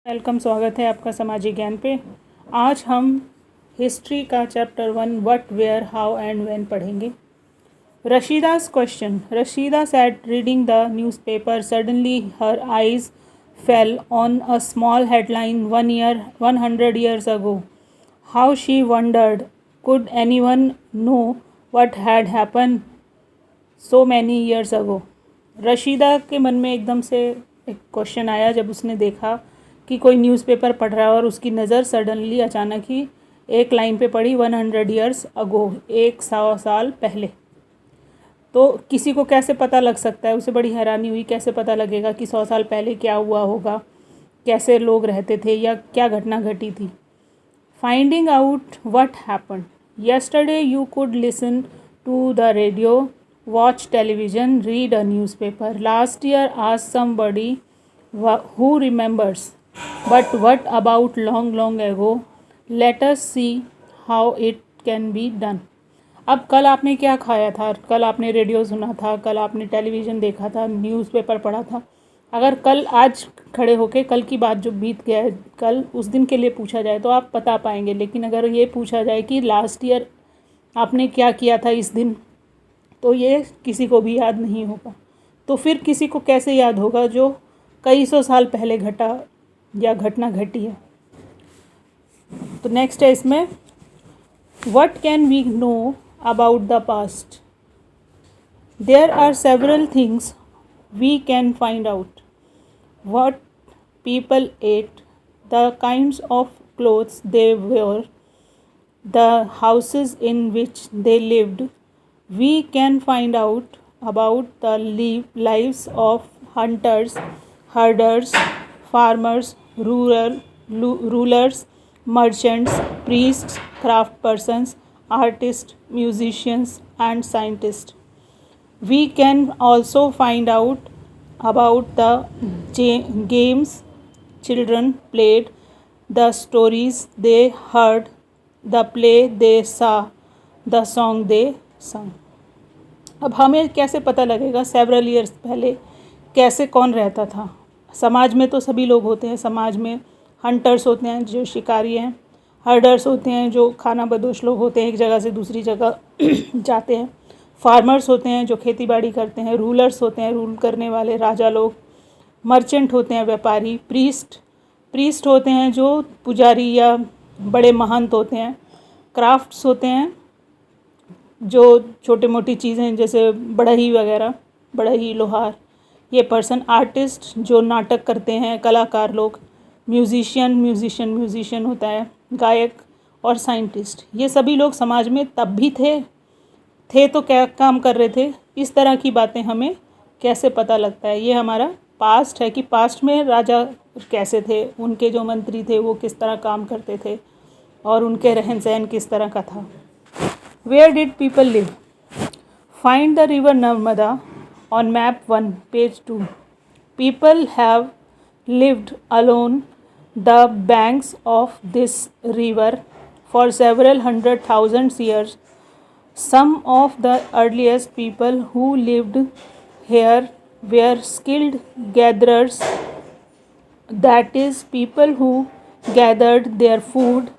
Welcome, स्वागत है आपका सामाजिक ज्ञान पे। आज हम हिस्ट्री का chapter 1 what where how and when पढ़ेंगे। Rashida's question. Rashida sat reading the newspaper. Suddenly her eyes fell on a small headline 100 years ago. How she wondered, could anyone know what had happened so many years ago? Rashida के मन में एकदम से एक question आया जब उसने देखा कि कोई न्यूज़पेपर पढ़ रहा है और उसकी नज़र सडनली अचानक ही एक लाइन पे पड़ी 100 ईयर्स अगो, 100 साल पहले। तो किसी को कैसे पता लग सकता है, उसे बड़ी हैरानी हुई, कैसे पता लगेगा कि 100 साल पहले क्या हुआ होगा, कैसे लोग रहते थे या क्या घटना घटी थी। Finding out what happened. Yesterday you could listen to the radio, watch television, read a newspaper. Last year asked somebody who remembers. But what about long ago? Let us see how it can be done. अब कल आपने क्या खाया था, कल आपने radio सुना था, कल आपने टेलीविज़न देखा था, न्यूज़पेपर पढ़ा था। अगर कल आज खड़े होके कल की बात जो बीत गया है, कल उस दिन के लिए पूछा जाए तो आप बता पाएंगे। लेकिन अगर ये पूछा जाए कि लास्ट ईयर आपने क्या किया था इस दिन, तो ये किसी को भी याद नहीं होगा। तो फिर किसी को कैसे याद होगा जो कई सौ साल पहले घटा या घटना घटी है। तो नेक्स्ट है इसमें, what can we know about the past. There are several things we can find out. What people ate, the kinds of clothes they wear, the houses in which they lived. We can find out about the lives of hunters, herders, farmers, rulers, merchants, priests, craftspersons, artists, musicians, and scientists. We can also find out about the games children played, the stories they heard, the play they saw, the song they sang. अब हमें कैसे पता लगेगा several years पहले कैसे कौन रहता था। समाज में तो सभी लोग होते हैं। समाज में हंटर्स होते हैं जो शिकारी हैं, हर्डर्स होते हैं जो खाना बदोश लोग होते हैं, एक जगह से दूसरी जगह जाते हैं, फार्मर्स होते हैं जो खेती बाड़ी करते हैं, रूलर्स होते हैं रूल करने वाले राजा लोग, मर्चेंट होते हैं व्यापारी, प्रीस्ट होते हैं जो पुजारी या बड़े महंत होते हैं, क्राफ्ट्स होते हैं जो छोटे मोटी चीज़ें जैसे बढ़ई वगैरह, बढ़ई लोहार, ये पर्सन, आर्टिस्ट जो नाटक करते हैं, कलाकार लोग, म्यूजिशियन होता है गायक, और साइंटिस्ट। ये सभी लोग समाज में तब भी थे तो क्या काम कर रहे थे, इस तरह की बातें हमें कैसे पता लगता है। ये हमारा पास्ट है कि पास्ट में राजा कैसे थे, उनके जो मंत्री थे वो किस तरह काम करते थे और उनके रहन सहन किस तरह का था। Where did people live? Find the river Narmada on map 1, page 2. People have lived along the banks of this river for several 100,000 years. Some of the earliest people who lived here were skilled gatherers, that is, people who gathered their food.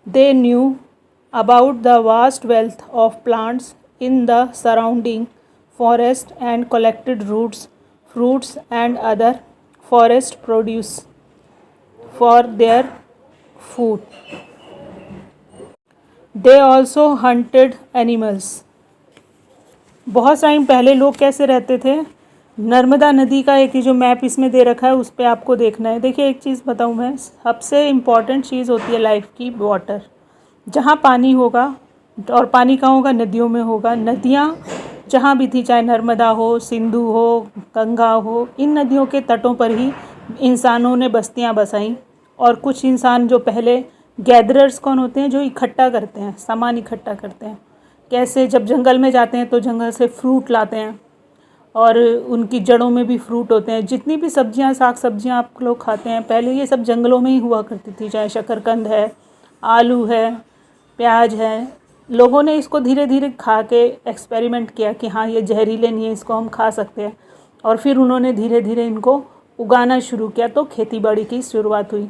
They knew about the vast wealth of plants in the surrounding forest and collected roots, fruits and other forest produce for their food. They also hunted animals. बहुत time पहले लोग कैसे रहते थे। नर्मदा नदी का एक जो मैप इसमें दे रखा है उस पर आपको देखना है। देखिए एक चीज़ बताऊँ मैं, सबसे इम्पॉर्टेंट चीज़ होती है लाइफ की वाटर। जहाँ पानी होगा, और पानी कहाँ होगा, नदियों में होगा। नदियाँ जहाँ भी थी, चाहे नर्मदा हो, सिंधु हो, गंगा हो, इन नदियों के तटों पर ही इंसानों ने बस्तियाँ बसाईं। और कुछ इंसान जो पहले गैदरर्स कौन होते हैं, जो इकट्ठा करते हैं, सामान इकट्ठा करते हैं। कैसे, जब जंगल में जाते हैं तो जंगल से फ्रूट लाते हैं और उनकी जड़ों में भी फ्रूट होते हैं। जितनी भी सब्जियाँ, साग सब्जियाँ आप लोग खाते हैं, पहले ये सब जंगलों में ही हुआ करती थी। चाहे शकरकंद है, आलू है, प्याज है। लोगों ने इसको धीरे धीरे खा के एक्सपेरिमेंट किया कि हाँ ये जहरीले नहीं है, इसको हम खा सकते हैं। और फिर उन्होंने धीरे धीरे इनको उगाना शुरू किया तो खेती बाड़ी की शुरुआत हुई।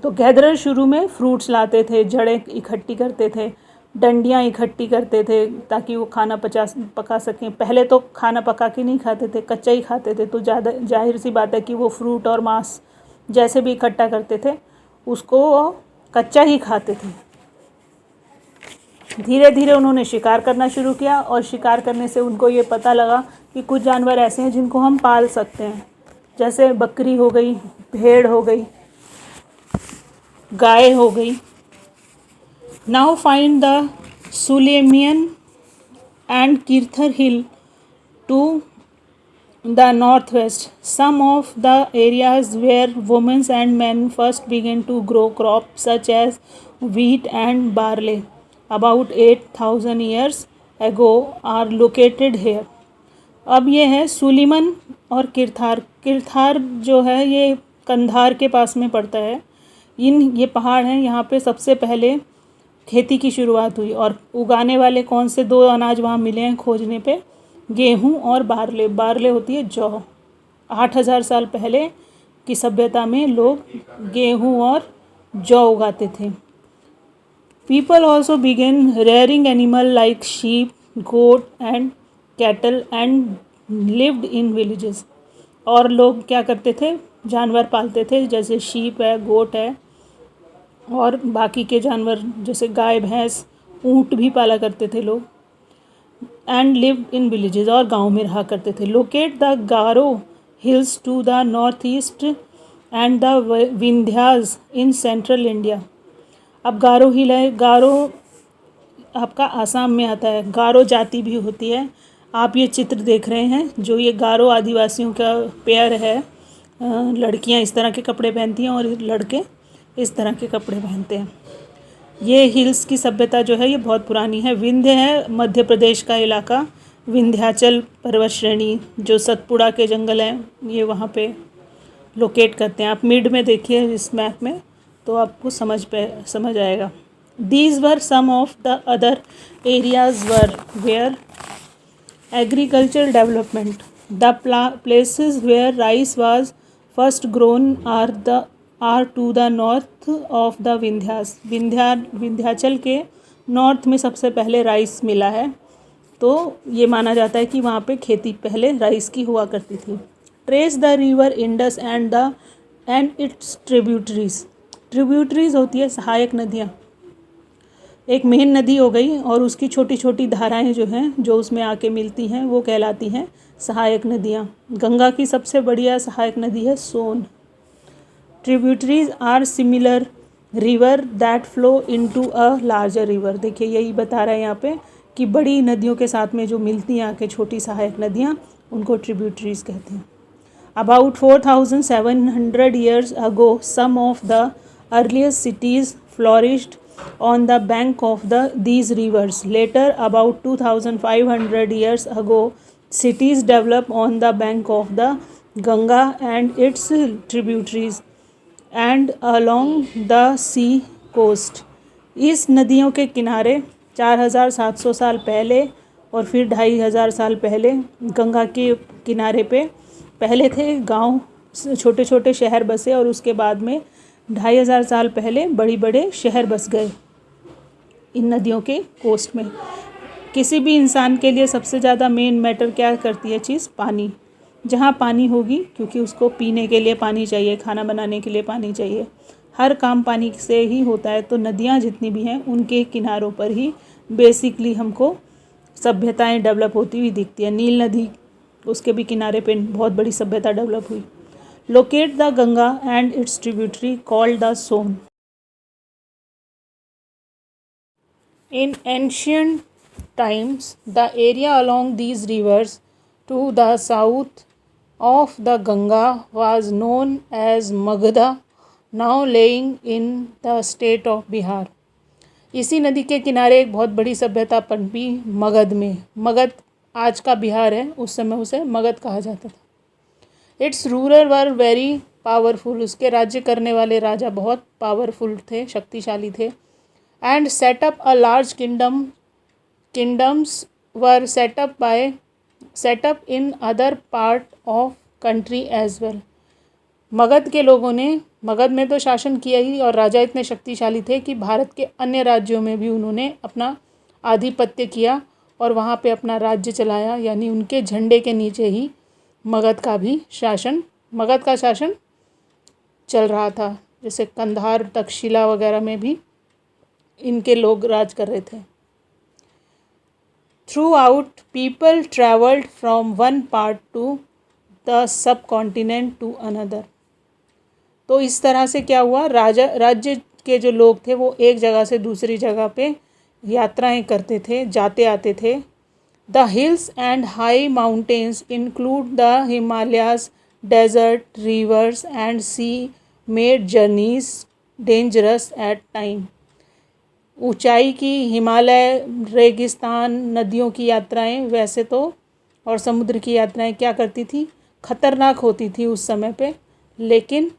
तो गैदरर शुरू में फ्रूट्स लाते थे, जड़ें इकट्ठी करते थे, डंडियाँ इकट्ठी करते थे ताकि वो खाना पका सकें। पहले तो खाना पका के नहीं खाते थे, कच्चा ही खाते थे, तो ज़्यादा जाहिर सी बात है कि वो फ्रूट और मांस जैसे भी इकट्ठा करते थे उसको कच्चा ही खाते थे। धीरे धीरे उन्होंने शिकार करना शुरू किया और शिकार करने से उनको ये पता लगा कि कुछ जानवर ऐसे हैं जिनको हम पाल सकते हैं, जैसे बकरी हो गई, भेड़ हो गई, गाय हो गई। Now find the Sulaiman and Kirthar hill to the northwest. Some of the areas where women and men first began to grow crops such as wheat and barley about 8,000 years ago are located here. अब ये है सुलीमन और किरथार। किरथार जो है ये कंधार के पास में पड़ता है। ये पहाड़ हैं, यहाँ पे सबसे पहले खेती की शुरुआत हुई। और उगाने वाले कौन से दो अनाज वहाँ मिले हैं खोजने पे? गेहूँ और बारले। बारले होती है जौ। 8,000 साल पहले की सभ्यता में लोग गेहूँ और जौ उगाते थे। People also began rearing animal like sheep, goat and cattle and lived in villages. और लोग क्या करते थे? जानवर पालते थे, जैसे शीप है, गोट है और बाकी के जानवर जैसे गाय, भैंस, ऊँट भी पाला करते थे लोग। एंड लिव्ड इन विलेजेस, और गांव में रहा करते थे। Locate the Garo hills to the north east and the Vindhyas in central India. अब गारो हिल है, गारो आपका आसाम में आता है। गारो जाति भी होती है। आप ये चित्र देख रहे हैं, जो ये गारो आदिवासियों का पेयर है। लड़कियां इस तरह के कपड़े पहनती हैं और लड़के इस तरह के कपड़े पहनते हैं। ये हिल्स की सभ्यता जो है ये बहुत पुरानी है। विंध्य है मध्य प्रदेश का इलाका, विंध्याचल पर्वत श्रेणी जो सतपुड़ा के जंगल हैं ये वहाँ पे लोकेट करते हैं। आप मिड में देखिए इस मैप में तो आपको समझ आएगा। These were some of the other areas where agriculture development. The places where rice was first grown are to the north of the Vindhyas. Vindhyachal के नॉर्थ में सबसे पहले राइस मिला है, तो ये माना जाता है कि वहाँ पे खेती पहले राइस की हुआ करती थी। Trace the river Indus and it's tributaries. Tributaries होती है सहायक नदियाँ। एक मेन नदी हो गई और उसकी छोटी छोटी धाराएं जो हैं जो उसमें आके मिलती हैं वो कहलाती हैं सहायक नदियाँ। गंगा की सबसे बढ़िया सहायक नदी है Son. Tributaries are similar river that flow into a larger river. देखिए यही बता रहा है यहाँ पे कि बड़ी नदियों के साथ में जो मिलती हैं आके छोटी सहायक नदियाँ उनको ट्रिब्यूटरीज कहते हैं। About 4,700 years ago some of the earliest cities flourished on the bank of these rivers. Later about 2,500 years ago cities developed on the bank of the Ganga and its tributaries and along the sea coast. इस नदियों के किनारे 4,700 साल पहले और फिर 2,500 साल पहले गंगा के किनारे पे पहले थे गांव, छोटे छोटे शहर बसे और उसके बाद में 2,500 साल पहले बड़े बड़े शहर बस गए इन नदियों के कोस्ट में। किसी भी इंसान के लिए सबसे ज़्यादा मेन मैटर क्या करती है चीज़? पानी। जहाँ पानी होगी, क्योंकि उसको पीने के लिए पानी चाहिए, खाना बनाने के लिए पानी चाहिए, हर काम पानी से ही होता है। तो नदियाँ जितनी भी हैं उनके किनारों पर ही बेसिकली हमको सभ्यताएं डेवलप होती हुई दिखती है। नील नदी उसके भी किनारे पे बहुत बड़ी सभ्यता डेवलप हुई। Locate the Ganga and its tributary called the Son. In ancient times the area along these rivers to the south of the Ganga was known as Magadha, now lying in the state of Bihar. इसी नदी के किनारे एक बहुत बड़ी सभ्यता पनपी मगध में। मगध आज का बिहार है, उस समय उसे मगध कहा जाता था। It's ruler were very powerful. उसके राज्य करने वाले राजा बहुत पावरफुल थे, शक्तिशाली थे। And setup a large kingdoms were setup in other part of country as well. Magadha के लोगों ने मगध में तो शासन किया ही, और राजा इतने शक्तिशाली थे कि भारत के अन्य राज्यों में भी उन्होंने अपना आधिपत्य किया और वहाँ पे अपना राज्य चलाया, यानी उनके झंडे के नीचे ही मगध का शासन चल रहा था। जैसे कंधार, तक्षशिला वगैरह में भी इनके लोग राज कर रहे थे। Throughout people travelled from one part to the subcontinent to another. तो इस तरह से क्या हुआ, राज्य के जो लोग थे वो एक जगह से दूसरी जगह पे यात्राएं करते थे, जाते आते थे। The hills and high mountains include the Himalayas, desert, rivers and sea made journeys dangerous at time. ऊंचाई की, हिमालय, रेगिस्तान, नदियों की यात्राएं वैसे तो और समुद्र की यात्राएं क्या करती थी, खतरनाक होती थी उस समय पे, लेकिन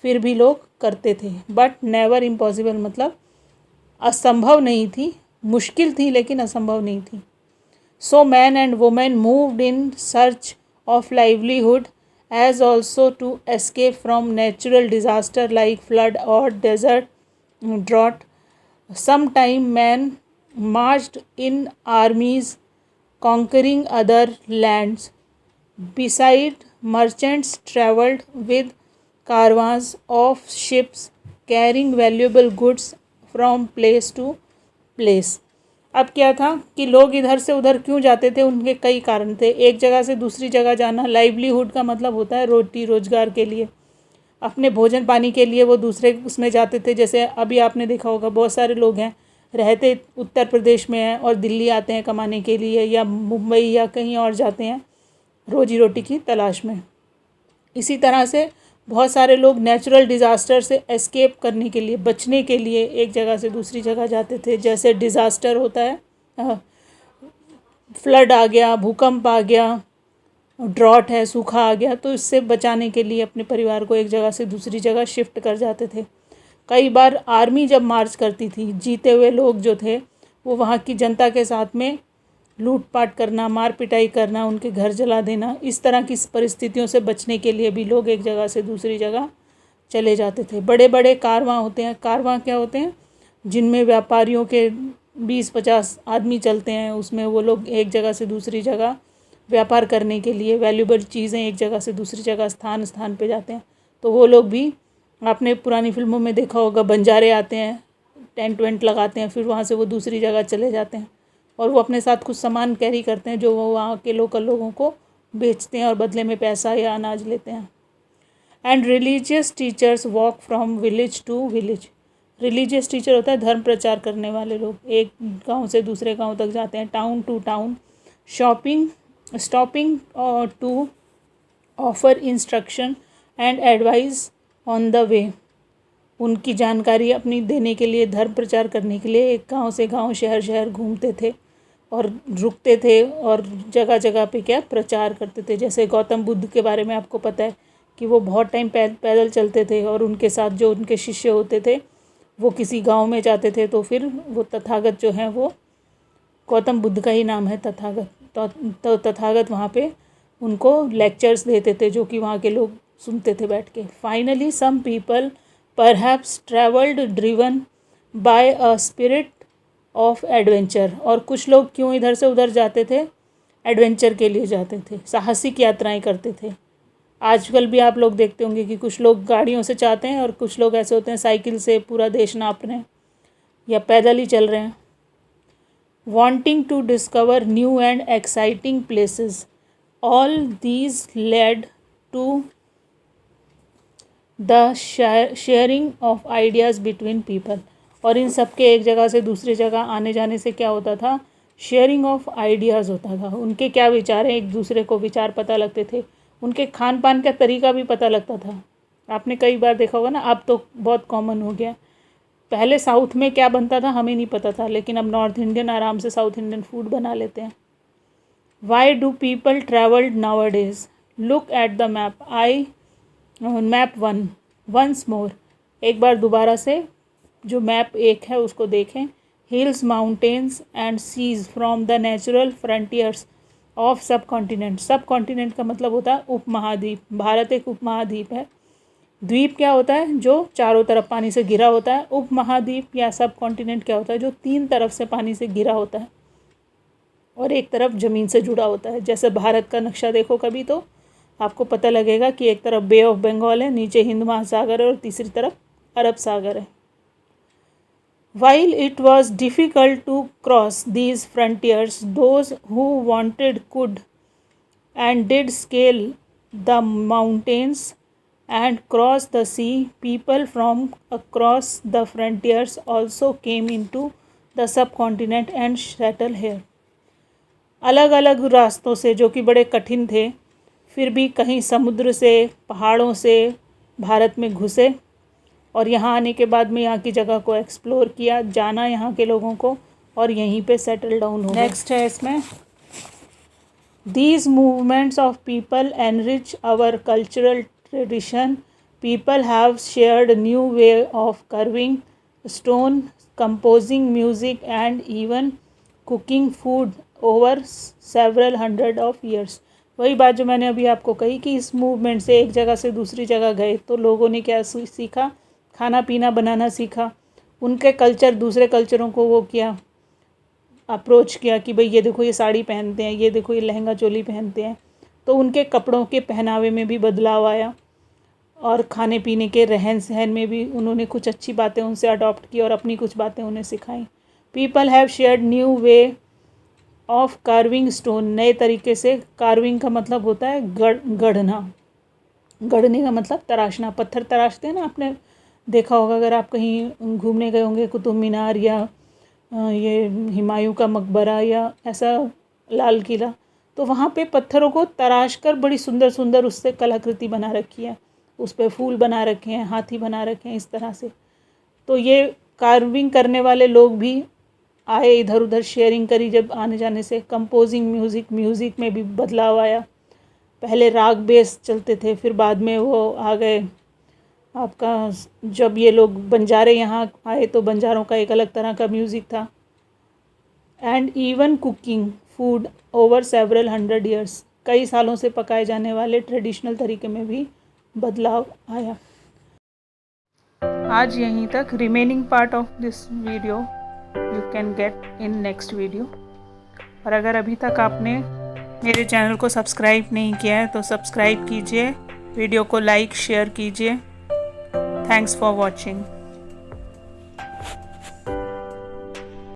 फिर भी लोग करते थे। बट नेवर इम्पॉसिबल, मतलब असंभव नहीं थी, मुश्किल थी लेकिन असंभव नहीं थी। So man and women moved in search of livelihood as also to escape from natural disaster like flood or desert drought. Sometime men marched in armies conquering other lands. Beside, merchants travelled with caravans of ships carrying valuable goods from place to place. अब क्या था कि लोग इधर से उधर क्यों जाते थे, उनके कई कारण थे। एक जगह से दूसरी जगह जाना, लाइवलीहुड का मतलब होता है रोटी रोजगार के लिए, अपने भोजन पानी के लिए वो दूसरे उसमें जाते थे। जैसे अभी आपने देखा होगा बहुत सारे लोग हैं, रहते उत्तर प्रदेश में हैं और दिल्ली आते हैं कमाने के लिए, या मुंबई या कहीं और जाते हैं रोजी रोटी की तलाश में। इसी तरह से बहुत सारे लोग नेचुरल डिज़ास्टर से एस्केप करने के लिए, बचने के लिए एक जगह से दूसरी जगह जाते थे। जैसे डिज़ास्टर होता है, फ्लड आ गया, भूकंप आ गया, ड्रॉट है, सूखा आ गया, तो इससे बचाने के लिए अपने परिवार को एक जगह से दूसरी जगह शिफ्ट कर जाते थे। कई बार आर्मी जब मार्च करती थी, जीते हुए लोग जो थे वो वहाँ की जनता के साथ में लूटपाट करना, मार पिटाई करना, उनके घर जला देना, इस तरह की परिस्थितियों से बचने के लिए भी लोग एक जगह से दूसरी जगह चले जाते थे। बड़े बड़े कारवां होते हैं, कारवां क्या होते हैं, जिनमें व्यापारियों के 20-50 आदमी चलते हैं, उसमें वो लोग एक जगह से दूसरी जगह व्यापार करने के लिए, वैल्यूबल चीज़ें एक जगह से दूसरी जगह स्थान पे जाते हैं। तो वो लोग भी, आपने पुरानी फिल्मों में देखा होगा, बंजारे आते हैं, टेंट वेंट लगाते हैं, फिर वहाँ से वो दूसरी जगह चले जाते हैं और वो अपने साथ कुछ सामान कैरी करते हैं जो वो वहाँ के लोकल लोगों को बेचते हैं और बदले में पैसा या अनाज लेते हैं। And religious teachers walk from village to village. Religious teacher होता है धर्म प्रचार करने वाले लोग, एक गांव से दूसरे गांव तक जाते हैं, town to town, stopping to offer instruction and advice on the way. उनकी जानकारी अपनी देने के लिए, धर्म प्रचार करने के लिए एक गांव से गांव, शहर शहर घूमते थे और रुकते थे और जगह जगह पे क्या प्रचार करते थे। जैसे गौतम बुद्ध के बारे में आपको पता है कि वो बहुत टाइम पैदल चलते थे और उनके साथ जो उनके शिष्य होते थे वो किसी गांव में जाते थे, तो फिर वो तथागत जो हैं, वो गौतम बुद्ध का ही नाम है तथागत, तो तथागत वहाँ पे उनको लेक्चर्स देते थे जो कि वहाँ के लोग सुनते थे बैठ के। Finally some people perhaps travelled driven by a spirit of adventure। और कुछ लोग क्यों इधर से उधर जाते थे, एडवेंचर के लिए जाते थे, साहसिक यात्राएं करते थे। आजकल भी आप लोग देखते होंगे कि कुछ लोग गाड़ियों से जाते हैं और कुछ लोग ऐसे होते हैं साइकिल से पूरा देश नाप रहे हैं या पैदल ही चल रहे हैं। wanting to discover new and exciting places, all these led to the sharing of ideas between people. और इन सब के एक जगह से दूसरी जगह आने जाने से क्या होता था, शेयरिंग ऑफ आइडियाज़ होता था। उनके क्या विचार हैं, एक दूसरे को विचार पता लगते थे, उनके खान पान का तरीका भी पता लगता था। आपने कई बार देखा होगा ना, अब तो बहुत कॉमन हो गया, पहले साउथ में क्या बनता था हमें नहीं पता था, लेकिन अब नॉर्थ इंडियन आराम से साउथ इंडियन फूड बना लेते हैं। Why do people travelled nowadays, look at the map, map once more, एक बार दोबारा से जो मैप एक है उसको देखें। Hills, mountains and seas from the natural frontiers of subcontinent. Subcontinent का मतलब होता है उपमहाद्वीप, भारत एक उपमहाद्वीप है। द्वीप क्या होता है? जो चारों तरफ पानी से घिरा होता है। उपमहाद्वीप या सब कॉन्टिनेंट क्या होता है? जो 3 तरफ से पानी से घिरा होता है और एक तरफ ज़मीन से जुड़ा होता है। जैसे भारत का नक्शा देखो कभी तो आपको पता लगेगा कि एक तरफ बे ऑफ बंगाल है, नीचे हिंद महासागर है और तीसरी तरफ अरब सागर है। While it was difficult to cross these frontiers, those who wanted could and did scale the mountains and cross the sea. People from across the frontiers also came into the subcontinent and settled here. अलग अलग रास्तों से, जो कि बड़े कठिन थे, फिर भी कहीं समुद्र से, पहाड़ों से भारत में घुसे और यहाँ आने के बाद में यहाँ की जगह को एक्सप्लोर किया, जाना यहाँ के लोगों को और यहीं पे सेटल डाउन हो गए। नेक्स्ट है इसमें, these movements of people enrich our cultural tradition. People have shared new way of carving stone, composing music and even cooking food over several hundred of years. वही बात जो मैंने अभी आपको कही कि इस मूवमेंट से एक जगह से दूसरी जगह गए तो लोगों ने क्या सीखा? खाना पीना बनाना सीखा। उनके कल्चर दूसरे कल्चरों को वो किया, अप्रोच किया कि भाई ये देखो ये साड़ी पहनते हैं, ये देखो ये लहंगा चोली पहनते हैं। तो उनके कपड़ों के पहनावे में भी बदलाव आया और खाने पीने के रहन सहन में भी उन्होंने कुछ अच्छी बातें उनसे अडॉप्ट की और अपनी कुछ बातें उन्हें सिखाई। People have shared new way of carving stone. नए तरीके से, कार्विंग का मतलब होता है गढ़ना, गढ़ने का मतलब तराशना, पत्थर तराशते हैं ना, आपने देखा होगा अगर आप कहीं घूमने गए होंगे, कुतुब मीनार या ये हुमायूं का मकबरा या ऐसा लाल किला, तो वहाँ पे पत्थरों को तराश कर बड़ी सुंदर सुंदर उससे कलाकृति बना रखी है, उस पर फूल बना रखे हैं, हाथी बना रखे हैं, इस तरह से। तो ये कार्विंग करने वाले लोग भी आए, इधर उधर शेयरिंग करी जब आने जाने से। कंपोजिंग म्यूज़िक में भी बदलाव आया। पहले राग बेस चलते थे, फिर बाद में वो आ गए आपका, जब ये लोग बंजारे यहाँ आए तो बंजारों का एक अलग तरह का म्यूज़िक था। And even cooking food over several hundred years. कई सालों से पकाए जाने वाले ट्रेडिशनल तरीके में भी बदलाव आया। आज यहीं तक। Remaining part of this video you can get in next video. और अगर अभी तक आपने मेरे चैनल को सब्सक्राइब नहीं किया है तो सब्सक्राइब कीजिए, वीडियो को लाइक शेयर कीजिए। Thanks for watching.